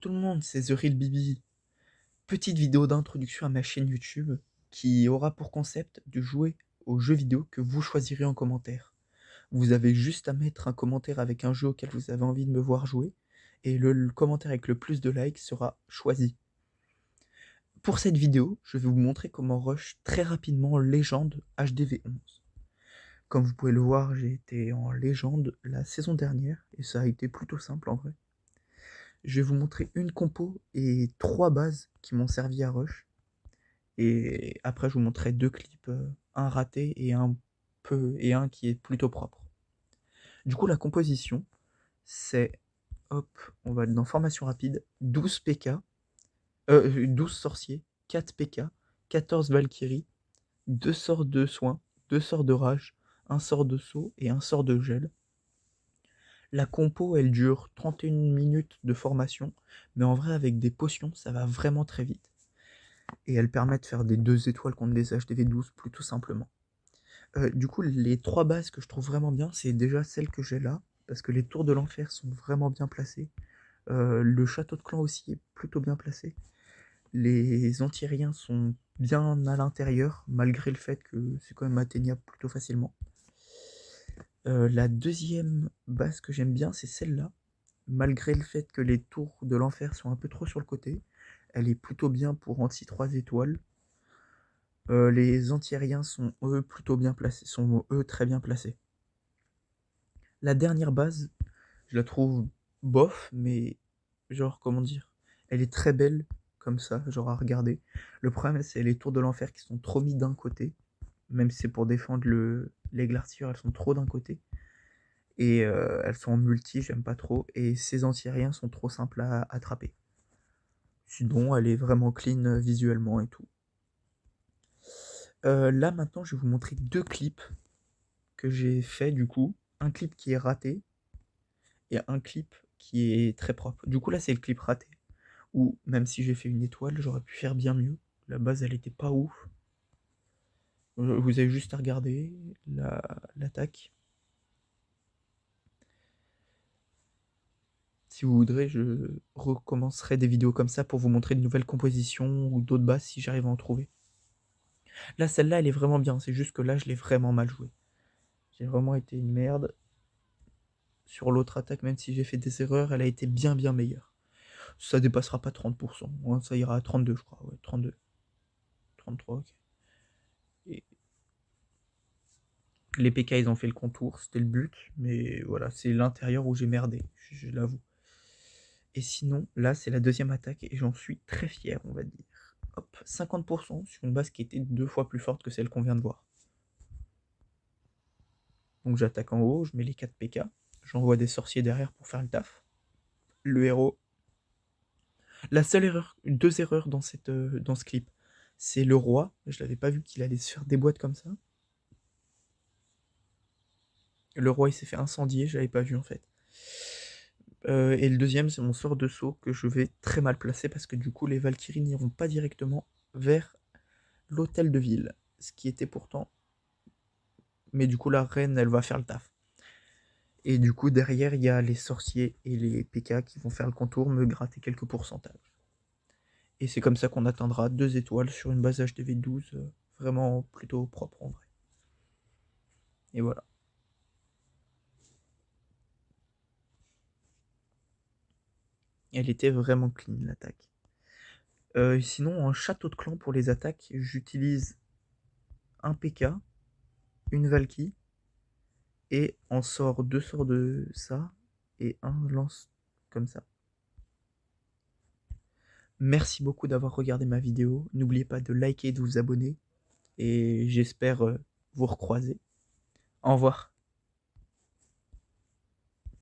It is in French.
Tout le monde, c'est The Real Bibi. Petite vidéo d'introduction à ma chaîne YouTube qui aura pour concept de jouer aux jeux vidéo que vous choisirez en commentaire. Vous avez juste à mettre un commentaire avec un jeu auquel vous avez envie de me voir jouer et le commentaire avec le plus de likes sera choisi. Pour cette vidéo, je vais vous montrer comment rush très rapidement Légende HDV11. Comme vous pouvez le voir, j'ai été en Légende la saison dernière et ça a été plutôt simple en vrai. Je vais vous montrer une compo et 3 bases qui m'ont servi à rush. Et après, je vous montrerai 2 clips, un raté et un qui est plutôt propre. Du coup, la composition, c'est, hop, on va dans formation rapide, 12 PK, 12 sorciers, 4 PK, 14 Valkyries, 2 sorts de soins, 2 sorts de rage, un sort de saut et un sort de gel. La compo, elle dure 31 minutes de formation, mais en vrai, avec des potions, ça va vraiment très vite. Et elle permet de faire des 2 étoiles contre des HDV12 plutôt simplement. Du coup, les 3 bases que je trouve vraiment bien, c'est déjà celles que j'ai là, parce que les tours de l'enfer sont vraiment bien placés. Le château de clan aussi est plutôt bien placé. Les anti-riens sont bien à l'intérieur, malgré le fait que c'est quand même atteignable plutôt facilement. La deuxième base que j'aime bien, c'est celle-là. Malgré le fait que les tours de l'enfer sont un peu trop sur le côté, elle est plutôt bien pour anti 3 étoiles. Les anti-aériens sont eux plutôt bien placés, sont eux très bien placés. La dernière base, je la trouve bof, mais genre comment dire, elle est très belle comme ça, genre à regarder. Le problème c'est les tours de l'enfer qui sont trop mis d'un côté, même si c'est pour défendre l'éclaircir, elles sont trop d'un côté. Et elles sont en multi, j'aime pas trop, et ces anti-aériens sont trop simples à attraper. Sinon, elle est vraiment clean visuellement et tout. Là maintenant, je vais vous montrer 2 clips que j'ai fait du coup. Un clip qui est raté et un clip qui est très propre. Du coup là c'est le clip raté, où même si j'ai fait une étoile, j'aurais pu faire bien mieux. La base elle était pas ouf. Vous avez juste à regarder l'attaque. Si vous voudrez, je recommencerai des vidéos comme ça pour vous montrer de nouvelles compositions ou d'autres bases si j'arrive à en trouver. Là celle-là elle est vraiment bien, c'est juste que là je l'ai vraiment mal joué. J'ai vraiment été une merde. Sur l'autre attaque, même si j'ai fait des erreurs, elle a été bien meilleure. Ça dépassera pas 30%, hein, ça ira à 32 je crois, ouais, 32. 33, ok. Et les PK ils ont fait le contour, c'était le but, mais voilà, c'est l'intérieur où j'ai merdé, je l'avoue. Et sinon, là c'est la deuxième attaque et j'en suis très fier, on va dire. Hop, 50% sur une base qui était 2 fois plus forte que celle qu'on vient de voir. Donc j'attaque en haut, je mets les 4 PK, j'envoie des sorciers derrière pour faire le taf. Le héros. La seule erreur, 2 erreurs dans ce clip, c'est le roi, je l'avais pas vu qu'il allait se faire des boîtes comme ça. Le roi il s'est fait incendier, je l'avais pas vu en fait. Et le deuxième c'est mon sort de saut que je vais très mal placer parce que du coup les Valkyries n'iront pas directement vers l'hôtel de ville, ce qui était pourtant... Mais du coup la reine elle va faire le taf. Et du coup derrière il y a les sorciers et les PK qui vont faire le contour, me gratter quelques pourcentages. Et c'est comme ça qu'on atteindra 2 étoiles sur une base HDV12 vraiment plutôt propre en vrai. Et voilà. Elle était vraiment clean l'attaque. Sinon en château de clan pour les attaques, j'utilise un PK, une Valky, et on sort 2 sorts de ça, et un lance comme ça. Merci beaucoup d'avoir regardé ma vidéo, n'oubliez pas de liker et de vous abonner, et j'espère vous recroiser. Au revoir.